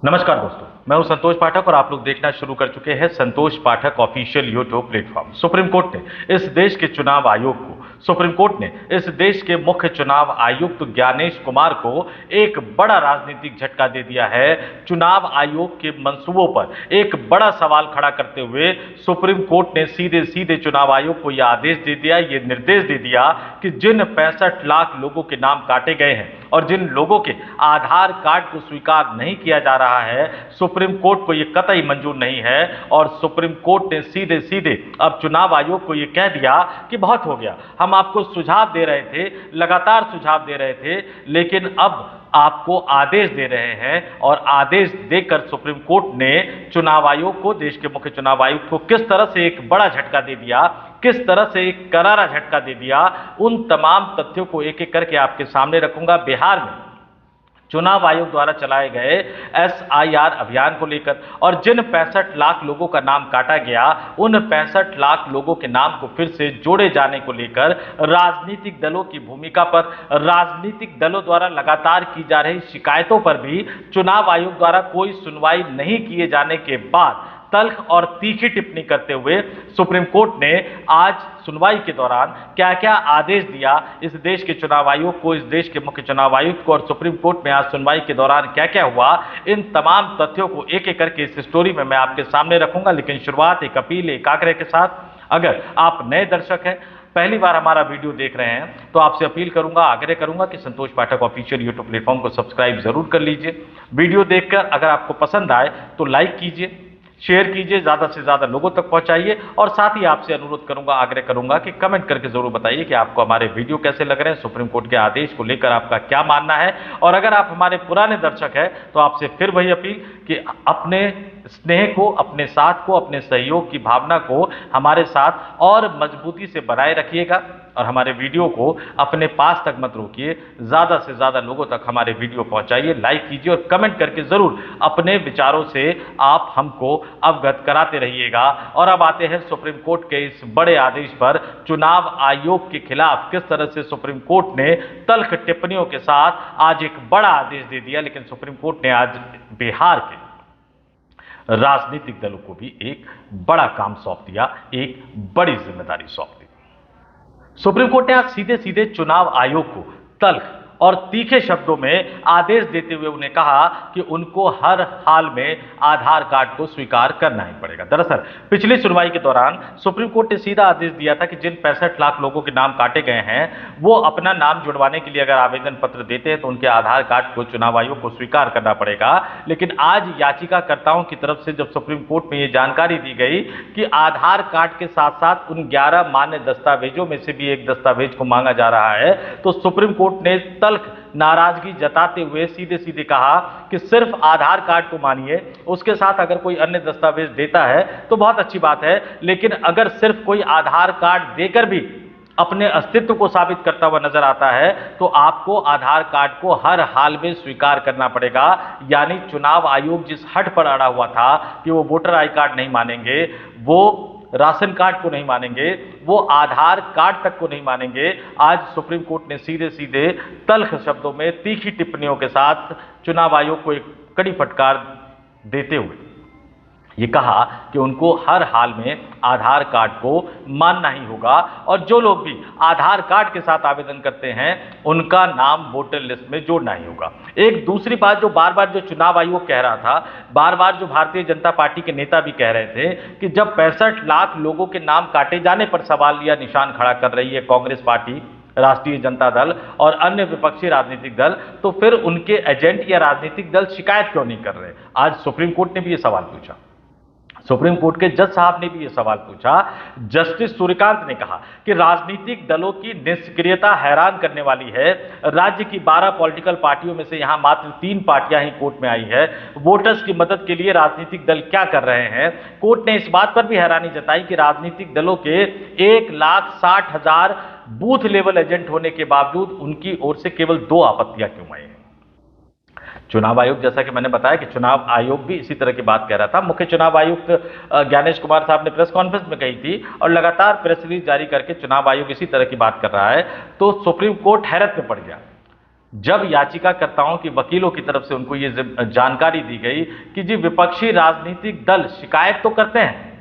नमस्कार दोस्तों, मैं हूं संतोष पाठक और आप लोग देखना शुरू कर चुके हैं Santosh Pathak official YouTube platform. Supreme court ने इस देश के चुनाव आयोग को सुप्रीम कोर्ट ने इस देश के मुख्य चुनाव आयुक्त ज्ञानेश कुमार को एक बड़ा राजनीतिक झटका दे दिया है। चुनाव आयोग के मंसूबों पर एक बड़ा सवाल खड़ा करते हुए सुप्रीम कोर्ट ने सीधे सीधे चुनाव आयोग को यह आदेश दे दिया, यह निर्देश दे दिया कि जिन 65 लाख लोगों के नाम काटे गए हैं और जिन लोगों के आधार कार्ड को स्वीकार नहीं किया जा रहा है, सुप्रीम कोर्ट को यह कतई मंजूर नहीं है। और सुप्रीम कोर्ट ने सीधे सीधे अब चुनाव आयोग को यह कह दिया कि बहुत हो गया, हम आपको सुझाव दे रहे थे, लगातार सुझाव दे रहे थे, लेकिन अब आपको आदेश दे रहे हैं। और आदेश देकर सुप्रीम कोर्ट ने चुनाव आयोग को, देश के मुख्य चुनाव आयुक्त को किस तरह से एक बड़ा झटका दे दिया, किस तरह से एक करारा झटका दे दिया, उन तमाम तथ्यों को एक एक करके आपके सामने रखूंगा। बिहार में चुनाव आयोग द्वारा चलाए गए SIR अभियान को लेकर और जिन 65 लाख लोगों का नाम काटा गया, उन 65 लाख लोगों के नाम को फिर से जोड़े जाने को लेकर राजनीतिक दलों की भूमिका पर, राजनीतिक दलों द्वारा लगातार की जा रही शिकायतों पर भी चुनाव आयोग द्वारा कोई सुनवाई नहीं किए जाने के बाद तल्ख और तीखी टिप्पणी करते हुए सुप्रीम कोर्ट ने आज सुनवाई के दौरान क्या क्या आदेश दिया इस देश के चुनाव आयोग को, इस देश के मुख्य चुनाव आयुक्त को, और सुप्रीम कोर्ट में आज सुनवाई के दौरान क्या क्या हुआ, इन तमाम तथ्यों को एक एक करके इस स्टोरी में मैं आपके सामने रखूंगा। लेकिन शुरुआत एक अपील, एक आग्रह के साथ। अगर आप नए दर्शक हैं, पहली बार हमारा वीडियो देख रहे हैं, तो आपसे अपील करूंगा, आग्रह करूंगा कि संतोष पाठक ऑफिशियल यूट्यूब प्लेटफॉर्म को सब्सक्राइब जरूर कर लीजिए। वीडियो देखकर अगर आपको पसंद आए तो लाइक कीजिए, शेयर कीजिए, ज्यादा से ज्यादा लोगों तक पहुंचाइए। और साथ ही आपसे अनुरोध करूंगा, आग्रह करूंगा कि कमेंट करके जरूर बताइए कि आपको हमारे वीडियो कैसे लग रहे हैं, सुप्रीम कोर्ट के आदेश को लेकर आपका क्या मानना है। और अगर आप हमारे पुराने दर्शक हैं तो आपसे फिर वही अपील कि अपने स्नेह को, अपने साथ को, अपने सहयोग की भावना को हमारे साथ और मजबूती से बनाए रखिएगा और हमारे वीडियो को अपने पास तक मत रोकिए, ज्यादा से ज्यादा लोगों तक हमारे वीडियो पहुंचाइए, लाइक कीजिए और कमेंट करके जरूर अपने विचारों से आप हमको अवगत कराते रहिएगा। और अब आते हैं सुप्रीम कोर्ट के इस बड़े आदेश पर। चुनाव आयोग के खिलाफ किस तरह से सुप्रीम कोर्ट ने तल्ख टिप्पणियों के साथ आज एक बड़ा आदेश दे दिया। लेकिन सुप्रीम कोर्ट ने आज बिहार के राजनीतिक दलों को भी एक बड़ा काम सौंप दिया, एक बड़ी जिम्मेदारी सौंप दी। सुप्रीम कोर्ट ने आज सीधे सीधे चुनाव आयोग को तल्ख और तीखे शब्दों में आदेश देते हुए उन्हें कहा कि उनको हर हाल में आधार कार्ड को स्वीकार करना ही पड़ेगा। दरअसल पिछली सुनवाई के दौरान सुप्रीम कोर्ट ने सीधा आदेश दिया था कि जिन 65 लाख लोगों के नाम काटे गए हैं, वो अपना नाम जुड़वाने के लिए अगर आवेदन पत्र देते हैं तो उनके आधार कार्ड को चुनाव आयोग को स्वीकार करना पड़ेगा। लेकिन आज याचिकाकर्ताओं की तरफ से जब सुप्रीम कोर्ट में ये जानकारी दी गई कि आधार कार्ड के साथ साथ उन 11 मान्य दस्तावेजों में से भी एक दस्तावेज को मांगा जा रहा है, तो सुप्रीम कोर्ट ने नाराजगी जताते हुए सीधे सीधे कहा कि सिर्फ आधार कार्ड को मानिए, उसके साथ अगर कोई अन्य दस्तावेज देता है तो बहुत अच्छी बात है, लेकिन अगर सिर्फ कोई आधार कार्ड देकर भी अपने अस्तित्व को साबित करता हुआ नजर आता है तो आपको आधार कार्ड को हर हाल में स्वीकार करना पड़ेगा। यानी चुनाव आयोग जिस हट पर अड़ा हुआ था कि वो वोटर आई कार्ड नहीं मानेंगे, वो राशन कार्ड को नहीं मानेंगे, वो आधार कार्ड तक को नहीं मानेंगे, आज सुप्रीम कोर्ट ने सीधे सीधे तल्ख शब्दों में तीखी टिप्पणियों के साथ चुनाव आयोग को एक कड़ी फटकार देते हुए ये कहा कि उनको हर हाल में आधार कार्ड को मानना ही होगा और जो लोग भी आधार कार्ड के साथ आवेदन करते हैं उनका नाम वोटर लिस्ट में जोड़ना ही होगा। एक दूसरी बात जो बार बार जो चुनाव आयोग कह रहा था, बार बार जो भारतीय जनता पार्टी के नेता भी कह रहे थे कि जब 65 लाख लोगों के नाम काटे जाने पर सवाल या निशान खड़ा कर रही है कांग्रेस पार्टी, राष्ट्रीय जनता दल और अन्य विपक्षी राजनीतिक दल, तो फिर उनके एजेंट या राजनीतिक दल शिकायत क्यों नहीं कर रहे। आज सुप्रीम कोर्ट ने भी ये सवाल पूछा, सुप्रीम कोर्ट के जज साहब ने भी यह सवाल पूछा। जस्टिस सूर्यकांत ने कहा कि राजनीतिक दलों की निष्क्रियता हैरान करने वाली है। राज्य की 12 पॉलिटिकल पार्टियों में से यहां मात्र 3 पार्टियां ही कोर्ट में आई है। वोटर्स की मदद के लिए राजनीतिक दल क्या कर रहे हैं। कोर्ट ने इस बात पर भी हैरानी जताई कि राजनीतिक दलों के 1,60,000 बूथ लेवल एजेंट होने के बावजूद उनकी ओर से केवल 2 आपत्तियां क्यों आई हैं। चुनाव आयोग, जैसा कि मैंने बताया कि चुनाव आयोग भी इसी तरह की बात कह रहा था। मुख्य चुनाव आयुक्त ज्ञानेश कुमार साहब ने प्रेस कॉन्फ्रेंस में कही थी और लगातार प्रेस रिलीज जारी करके चुनाव आयोग इसी तरह की बात कर रहा है, तो सुप्रीम कोर्ट हैरत में पड़ गया। जब याचिकाकर्ताओं के वकीलों की तरफ से उनको ये जानकारी दी गई कि जी विपक्षी राजनीतिक दल शिकायत तो करते हैं,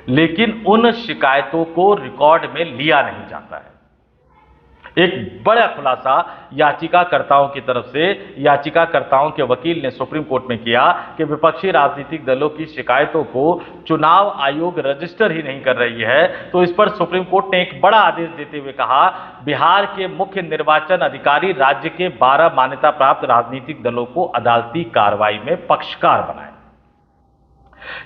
लेकिन उन शिकायतों को रिकॉर्ड में लिया नहीं जाता है। एक बड़ा खुलासा याचिकाकर्ताओं की तरफ से याचिकाकर्ताओं के वकील ने सुप्रीम कोर्ट में किया कि विपक्षी राजनीतिक दलों की शिकायतों को चुनाव आयोग रजिस्टर ही नहीं कर रही है। तो इस पर सुप्रीम कोर्ट ने एक बड़ा आदेश देते हुए कहा, बिहार के मुख्य निर्वाचन अधिकारी राज्य के 12 मान्यता प्राप्त राजनीतिक दलों को अदालती कार्रवाई में पक्षकार बनाए।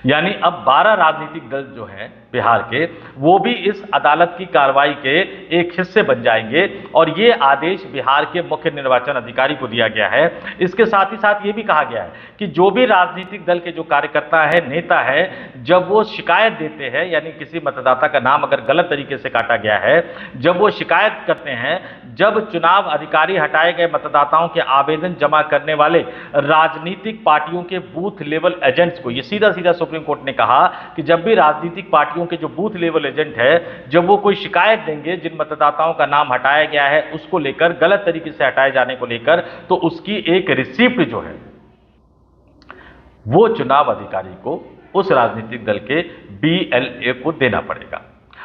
यानी अब 12 राजनीतिक दल जो हैं बिहार के, वो भी इस अदालत की कार्रवाई के एक हिस्से बन जाएंगे और ये आदेश बिहार के मुख्य निर्वाचन अधिकारी को दिया गया है। इसके साथ ही साथ ये भी कहा गया है कि जो भी राजनीतिक दल के जो कार्यकर्ता है, नेता है, जब वो शिकायत देते हैं, यानी किसी मतदाता का नाम अगर गलत तरीके से काटा गया है, जब वो शिकायत करते हैं, जब चुनाव अधिकारी हटाए गए मतदाताओं के आवेदन जमा करने वाले राजनीतिक पार्टियों के बूथ लेवल एजेंट्स को, ये सीधा सीधा सुप्रीम कोर्ट ने कहा कि जब भी राजनीतिक पार्टियों के जो बूथ लेवल एजेंट है, जब वो कोई शिकायत देंगे जिन मतदाताओं का नाम हटाया गया है उसको लेकर, गलत तरीके से हटाए जाने को लेकर, तो उसकी एक रिसिप्ट जो है वो चुनाव अधिकारी को उस राजनीतिक दल के बीएलए को देना पड़ेगा।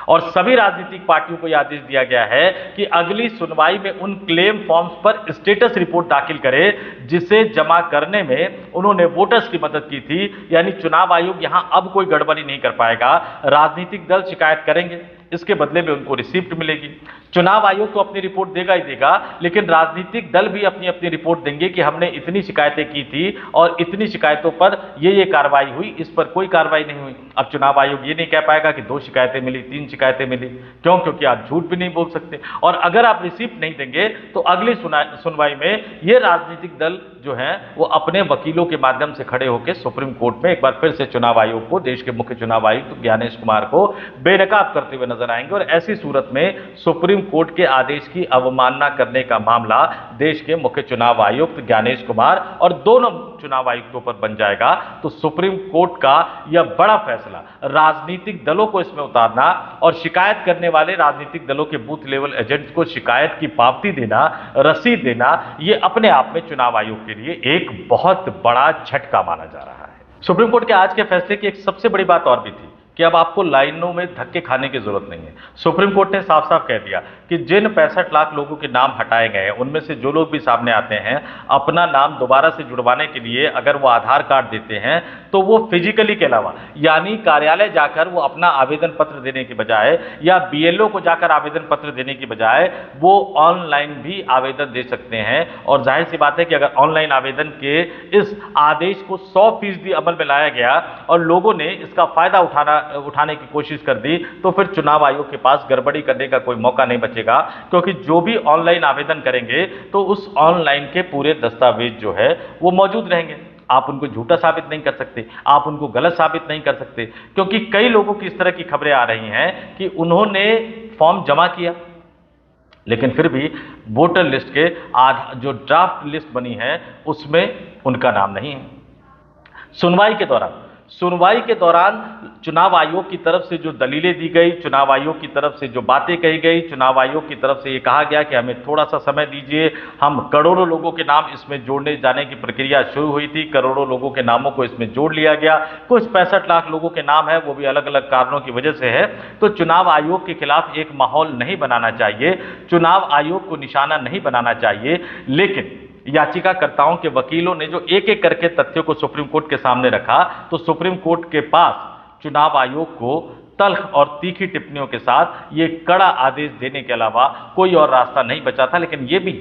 और सभी राजनीतिक पार्टियों को यह आदेश दिया गया है कि अगली सुनवाई में उन क्लेम फॉर्म्स पर स्टेटस रिपोर्ट दाखिल करें जिसे जमा करने में उन्होंने वोटर्स की मदद की थी। यानी चुनाव आयोग यहां अब कोई गड़बड़ी नहीं कर पाएगा। राजनीतिक दल शिकायत करेंगे, इसके बदले में उनको रिसिप्ट मिलेगी। चुनाव आयोग तो अपनी रिपोर्ट देगा ही देगा, लेकिन राजनीतिक दल भी अपनी अपनी रिपोर्ट देंगे कि हमने इतनी शिकायतें की थी और इतनी शिकायतों पर ये कार्रवाई हुई, इस पर कोई कार्रवाई नहीं हुई। अब चुनाव आयोग ये नहीं कह पाएगा कि 2 शिकायतें मिली, 3 शिकायतें मिली, क्यों? क्योंकि आप झूठ भी नहीं बोल सकते। और अगर आप रिसिप्ट नहीं देंगे तो अगली सुनवाई में ये राजनीतिक दल जो है वो अपने वकीलों के माध्यम से खड़े होकर सुप्रीम कोर्ट में एक बार फिर से चुनाव आयोग को, देश के मुख्य चुनाव आयुक्त ज्ञानेश कुमार को बेनकाब करते हुए नजर आएंगे। और ऐसी सूरत में सुप्रीम कोर्ट के आदेश की अवमानना करने का मामला देश के मुख्य चुनाव आयुक्त ज्ञानेश कुमार और दोनों चुनाव आयुक्तों पर बन जाएगा। तो सुप्रीम कोर्ट का यह बड़ा फैसला, राजनीतिक दलों को इसमें उतारना और शिकायत करने वाले राजनीतिक दलों के बूथ लेवल एजेंट्स को शिकायत की पावती देना, रसीद देना, यह अपने आप में चुनाव आयोग के लिए एक बहुत बड़ा झटका माना जा रहा है। सुप्रीम कोर्ट के आज के फैसले की एक सबसे बड़ी बात और भी थी कि अब आपको लाइनों में धक्के खाने की जरूरत नहीं है। सुप्रीम कोर्ट ने साफ साफ कह दिया कि जिन 65 लाख लोगों के नाम हटाए गए हैं, उनमें से जो लोग भी सामने आते हैं, अपना नाम दोबारा से जुड़वाने के लिए अगर वो आधार कार्ड देते हैं तो वो फिजिकली के अलावा, यानी कार्यालय जाकर वो अपना आवेदन पत्र देने की बजाय या बीएलओ को जाकर आवेदन पत्र देने की बजाय वो ऑनलाइन भी आवेदन दे सकते हैं। और जाहिर सी बात है कि अगर ऑनलाइन आवेदन के इस आदेश को 100% अमल में लाया गया और लोगों ने इसका फायदा उठाने की कोशिश कर दी, तो फिर चुनाव आयोग के पास गड़बड़ी करने का कोई मौका नहीं बचेगा। क्योंकि जो भी ऑनलाइन आवेदन करेंगे तो उस ऑनलाइन के पूरे दस्तावेज जो है वो मौजूद रहेंगे। आप उनको झूठा साबित नहीं कर सकते, आप उनको गलत साबित नहीं कर सकते, क्योंकि कई लोगों की इस तरह की खबरें आ रही हैं कि उन्होंने फॉर्म जमा किया लेकिन फिर भी वोटर लिस्ट के जो ड्राफ्ट लिस्ट बनी है उसमें उनका नाम नहीं है। सुनवाई के दौरान चुनाव आयोग की तरफ से जो दलीलें दी गई, चुनाव आयोग की तरफ से जो बातें कही गई, चुनाव आयोग की तरफ से ये कहा गया कि हमें थोड़ा सा समय दीजिए, हम करोड़ों लोगों के नाम इसमें जोड़ने जाने की प्रक्रिया शुरू हुई थी, करोड़ों लोगों के नामों को इसमें जोड़ लिया गया, कुछ 65 लाख लोगों के नाम है वो भी अलग अलग कारणों की वजह से है। तो चुनाव आयोग के खिलाफ एक माहौल नहीं बनाना चाहिए, चुनाव आयोग को निशाना नहीं बनाना चाहिए। लेकिन याचिकाकर्ताओं के वकीलों ने जो एक एक करके तथ्यों को सुप्रीम कोर्ट के सामने रखा, तो सुप्रीम कोर्ट के पास चुनाव आयोग को तल्ख और तीखी टिप्पणियों के साथ ये कड़ा आदेश देने के अलावा कोई और रास्ता नहीं बचा था। लेकिन ये भी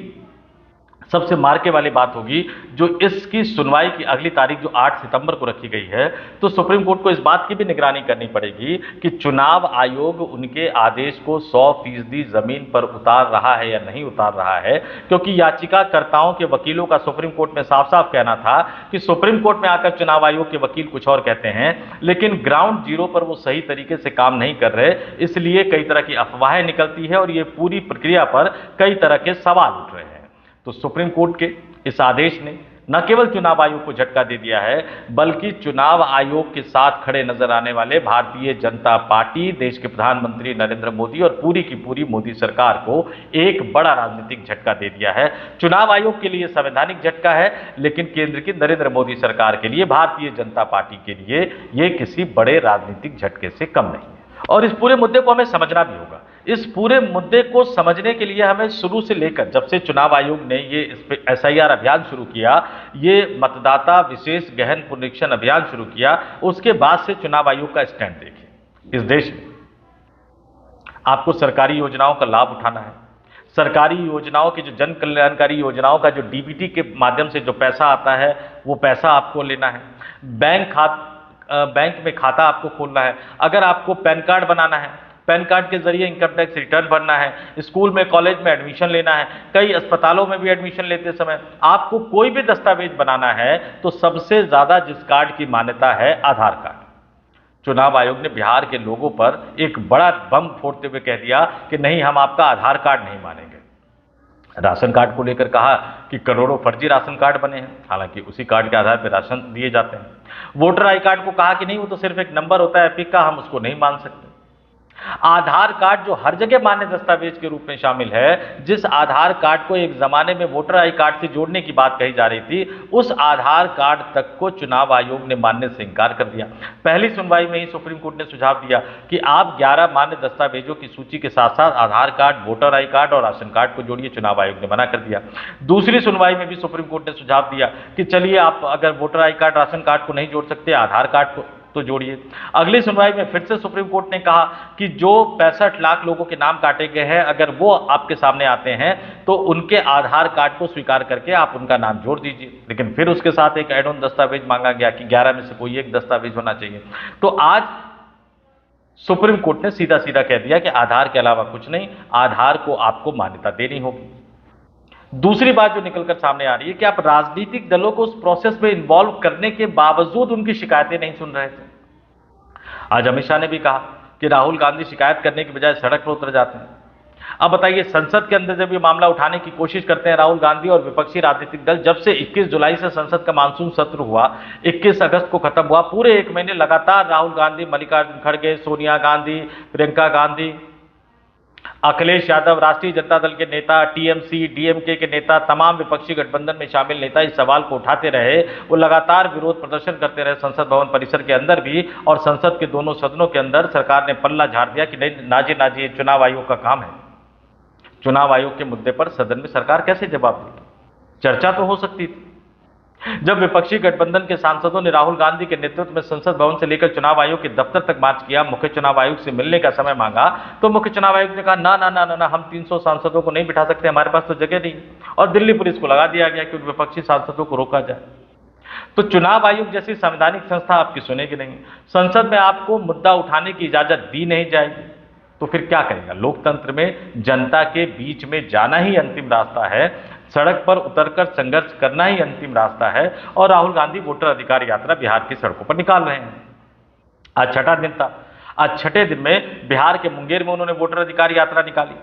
सबसे मार्के वाली बात होगी, जो इसकी सुनवाई की अगली तारीख जो 8 सितंबर को रखी गई है, तो सुप्रीम कोर्ट को इस बात की भी निगरानी करनी पड़ेगी कि चुनाव आयोग उनके आदेश को 100% जमीन पर उतार रहा है या नहीं उतार रहा है। क्योंकि याचिकाकर्ताओं के वकीलों का सुप्रीम कोर्ट में साफ साफ कहना था कि सुप्रीम कोर्ट में आकर चुनाव आयोग के वकील कुछ और कहते हैं, लेकिन ग्राउंड जीरो पर वो सही तरीके से काम नहीं कर रहे, इसलिए कई तरह की अफवाहें निकलती है और ये पूरी प्रक्रिया पर कई तरह के सवाल उठ रहे हैं। तो सुप्रीम कोर्ट के इस आदेश ने न केवल चुनाव आयोग को झटका दे दिया है, बल्कि चुनाव आयोग के साथ खड़े नजर आने वाले भारतीय जनता पार्टी, देश के प्रधानमंत्री नरेंद्र मोदी और पूरी की पूरी मोदी सरकार को एक बड़ा राजनीतिक झटका दे दिया है। चुनाव आयोग के लिए संवैधानिक झटका है, लेकिन केंद्र की नरेंद्र मोदी सरकार के लिए, भारतीय जनता पार्टी के लिए यह किसी बड़े राजनीतिक झटके से कम नहीं है। और इस पूरे मुद्दे को हमें समझना भी होगा। इस पूरे मुद्दे को समझने के लिए हमें शुरू से लेकर, जब से चुनाव आयोग ने ये SIR अभियान शुरू किया, ये मतदाता विशेष गहन पुनरीक्षण अभियान शुरू किया, उसके बाद से चुनाव आयोग का स्टैंड देखिए। इस देश में आपको सरकारी योजनाओं का लाभ उठाना है, सरकारी योजनाओं की जो जन कल्याणकारी योजनाओं का जो DBT के माध्यम से जो पैसा आता है, वो पैसा आपको लेना है। बैंक में खाता आपको खोलना है। अगर आपको पैन कार्ड बनाना है, पैन कार्ड के जरिए इनकम टैक्स रिटर्न भरना है, स्कूल में कॉलेज में एडमिशन लेना है, कई अस्पतालों में भी एडमिशन लेते समय आपको कोई भी दस्तावेज बनाना है, तो सबसे ज्यादा जिस कार्ड की मान्यता है, आधार कार्ड। चुनाव आयोग ने बिहार के लोगों पर एक बड़ा बम फोड़ते हुए कह दिया कि नहीं, हम आपका आधार कार्ड नहीं मानेंगे। राशन कार्ड को लेकर कहा कि करोड़ों फर्जी राशन कार्ड बने हैं, हालांकि उसी कार्ड के आधार पर राशन दिए जाते हैं। वोटर आई कार्ड को कहा कि नहीं, वो तो सिर्फ एक नंबर होता है एपिक का, हम उसको नहीं मान सकते। आधार कार्ड जो हर जगह मान्य दस्तावेज के रूप में शामिल है, जिस आधार कार्ड को एक जमाने में वोटर आई कार्ड से जोड़ने की बात कही जा रही थी, उस आधार कार्ड तक को चुनाव आयोग ने मानने से इंकार कर दिया। पहली सुनवाई में ही सुप्रीम कोर्ट ने सुझाव दिया कि आप 11 मान्य दस्तावेजों की सूची के साथ साथ आधार कार्ड, वोटर आई कार्ड और राशन कार्ड को जोड़िए। चुनाव आयोग ने मना कर दिया। दूसरी सुनवाई में भी सुप्रीम कोर्ट ने सुझाव दिया कि चलिए, आप अगर voter I card, ration card को नहीं जोड़ सकते, आधार कार्ड को तो जोड़िए। अगली सुनवाई में फिर से सुप्रीम कोर्ट ने कहा कि जो 65 लाख लोगों के नाम काटे गए हैं, अगर वो आपके सामने आते हैं तो उनके आधार कार्ड को स्वीकार करके आप उनका नाम जोड़ दीजिए। लेकिन फिर उसके साथ एक एड ऑन दस्तावेज मांगा गया कि 11 में से कोई एक दस्तावेज होना चाहिए। तो आज सुप्रीम कोर्ट ने सीधा सीधा कह दिया कि आधार के अलावा कुछ नहीं, आधार को आपको मान्यता देनी होगी। दूसरी बात जो निकलकर सामने आ रही है कि आप राजनीतिक दलों को उस प्रोसेस में इन्वॉल्व करने के बावजूद उनकी शिकायतें नहीं सुन रहे थे। आज अमित शाह ने भी कहा कि राहुल गांधी शिकायत करने की बजाय सड़क पर उतर जाते हैं। अब बताइए, संसद के अंदर जब ये मामला उठाने की कोशिश करते हैं राहुल गांधी और विपक्षी राजनीतिक दल, जब से 21 जुलाई से संसद का मानसून सत्र हुआ, 21 अगस्त को खत्म हुआ, पूरे एक महीने लगातार राहुल गांधी, मल्लिकार्जुन खड़गे, सोनिया गांधी, प्रियंका गांधी, अखिलेश यादव, राष्ट्रीय जनता दल के नेता, TMC, DMK के नेता, तमाम विपक्षी गठबंधन में शामिल नेता इस सवाल को उठाते रहे। वो लगातार विरोध प्रदर्शन करते रहे संसद भवन परिसर के अंदर भी, और संसद के दोनों सदनों के अंदर सरकार ने पल्ला झाड़ दिया कि नहीं, नाजी ये चुनाव आयोग का काम है। चुनाव आयोग के मुद्दे पर सदन में सरकार कैसे जवाब देगी? चर्चा तो हो सकती थी। जब विपक्षी गठबंधन के सांसदों ने राहुल गांधी के नेतृत्व में संसद भवन से लेकर चुनाव आयोग के दफ्तर तक मार्च किया, मुख्य चुनाव आयोग से मिलने का समय मांगा, तो मुख्य चुनाव आयोग ने कहा ना ना ना ना ना, हम 300 सांसदों को नहीं बिठा सकते, हमारे पास तो जगह नहीं। और दिल्ली पुलिस को लगा दिया गया कि विपक्षी सांसदों को रोका जाए। तो चुनाव आयोग जैसी संवैधानिक संस्था आपकी सुनेगी नहीं, संसद में आपको मुद्दा उठाने की इजाजत दी नहीं जाएगी, तो फिर क्या करेगा? लोकतंत्र में जनता के बीच में जाना ही अंतिम रास्ता है, सड़क पर उतरकर संघर्ष करना ही अंतिम रास्ता है। और राहुल गांधी वोटर अधिकार यात्रा बिहार की सड़कों पर निकाल रहे हैं। आज छठा दिन था। आज छठे दिन में बिहार के मुंगेर में उन्होंने वोटर अधिकार यात्रा निकाली,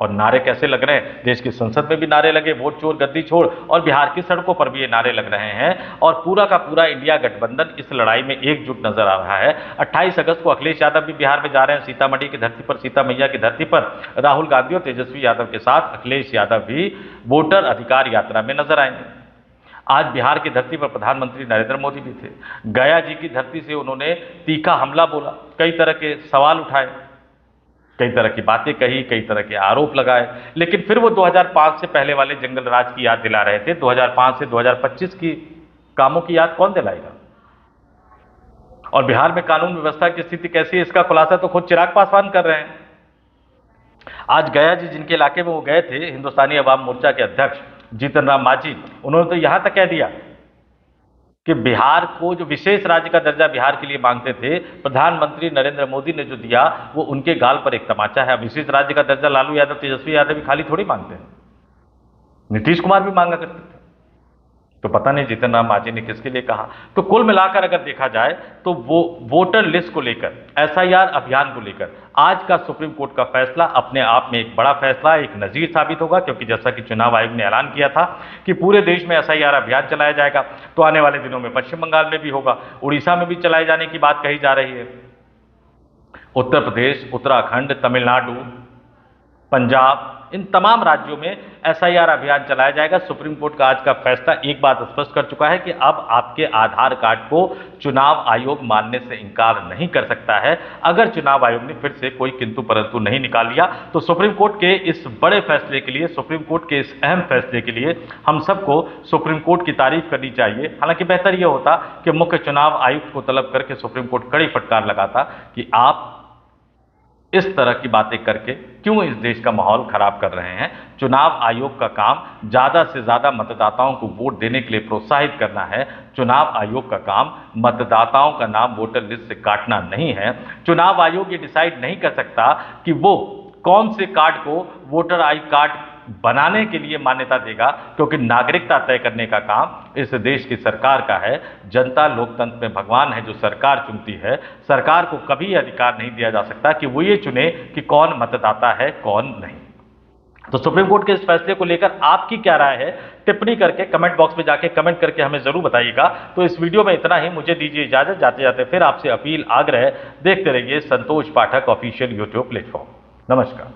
और नारे कैसे लग रहे हैं? देश की संसद में भी नारे लगे, वोट चोर गद्दी छोड़, और बिहार की सड़कों पर भी ये नारे लग रहे हैं। और पूरा का पूरा इंडिया गठबंधन इस लड़ाई में एकजुट नजर आ रहा है। 28 अगस्त को अखिलेश यादव भी बिहार में जा रहे हैं, सीतामढ़ी की धरती पर, सीता मैया की धरती पर राहुल गांधी और तेजस्वी यादव के साथ अखिलेश यादव भी वोटर अधिकार यात्रा में नजर आएंगे। आज बिहार की धरती पर प्रधानमंत्री नरेंद्र मोदी भी थे। गया जी की धरती से उन्होंने तीखा हमला बोला, कई तरह के सवाल उठाए, कई तरह की बातें कही, कई तरह के आरोप लगाए, लेकिन फिर वो 2005 से पहले वाले जंगल राज की याद दिला रहे थे। 2005 से 2025 की कामों की याद कौन दिलाएगा? और बिहार में कानून व्यवस्था की स्थिति कैसी है, इसका खुलासा तो खुद चिराग पासवान कर रहे हैं। आज गया जी जिनके इलाके में वो गए थे, हिंदुस्तानी अवाम मोर्चा के अध्यक्ष जीतन राम मांझी, उन्होंने तो यहां तक कह दिया कि बिहार को जो विशेष राज्य का दर्जा बिहार के लिए मांगते थे, प्रधानमंत्री नरेंद्र मोदी ने जो दिया वो उनके गाल पर एक तमाचा है। विशेष राज्य का दर्जा लालू यादव, तेजस्वी यादव भी खाली थोड़ी मांगते हैं, नीतीश कुमार भी मांगा करते थे। तो पता नहीं जीतन राम मांझी ने किसके लिए कहा। तो कुल मिलाकर अगर देखा जाए तो वो वोटर लिस्ट को लेकर, एसआईआर अभियान को लेकर आज का सुप्रीम कोर्ट का फैसला अपने आप में एक बड़ा फैसला, एक नजीर साबित होगा, क्योंकि जैसा कि चुनाव आयोग ने ऐलान किया था कि पूरे देश में एसआईआर अभियान चलाया जाएगा, तो आने वाले दिनों में पश्चिम बंगाल में भी होगा, उड़ीसा में भी चलाए जाने की बात कही जा रही है, उत्तर प्रदेश, उत्तराखंड, तमिलनाडु, पंजाब, इन तमाम राज्यों में एसआईआर अभियान चलाया जाएगा। सुप्रीम कोर्ट का आज का फैसला एक बात स्पष्ट कर चुका है कि अब आपके आधार कार्ड को चुनाव आयोग मानने से इनकार नहीं कर सकता है। अगर चुनाव आयोग ने फिर से कोई किंतु परंतु नहीं निकाल लिया, तो सुप्रीम कोर्ट के इस बड़े फैसले के लिए, सुप्रीम कोर्ट के इस अहम फैसले के लिए हम सबको सुप्रीम कोर्ट की तारीफ करनी चाहिए। हालांकि बेहतर यह होता कि मुख्य चुनाव आयुक्त को तलब करके सुप्रीम कोर्ट कड़ी फटकार लगाता कि आप इस तरह की बातें करके क्यों इस देश का माहौल खराब कर रहे हैं। चुनाव आयोग का काम ज्यादा से ज्यादा मतदाताओं को वोट देने के लिए प्रोत्साहित करना है। चुनाव आयोग का काम मतदाताओं का नाम वोटर लिस्ट से काटना नहीं है। चुनाव आयोग ये डिसाइड नहीं कर सकता कि वो कौन से कार्ड को वोटर आई कार्ड बनाने के लिए मान्यता देगा, क्योंकि नागरिकता तय करने का काम इस देश की सरकार का है। जनता लोकतंत्र में भगवान है, जो सरकार चुनती है। सरकार को कभी अधिकार नहीं दिया जा सकता कि वो ये चुने कि कौन मतदाता है कौन नहीं। तो सुप्रीम कोर्ट के इस फैसले को लेकर आपकी क्या राय है, टिप्पणी करके कमेंट बॉक्स में जाके कमेंट करके हमें जरूर बताइएगा। तो इस वीडियो में इतना ही, मुझे दीजिए इजाजत। जाते जाते फिर आपसे अपील, आग्रह, देखते रहिए संतोष पाठक ऑफिशियल यूट्यूब प्लेटफॉर्म। नमस्कार।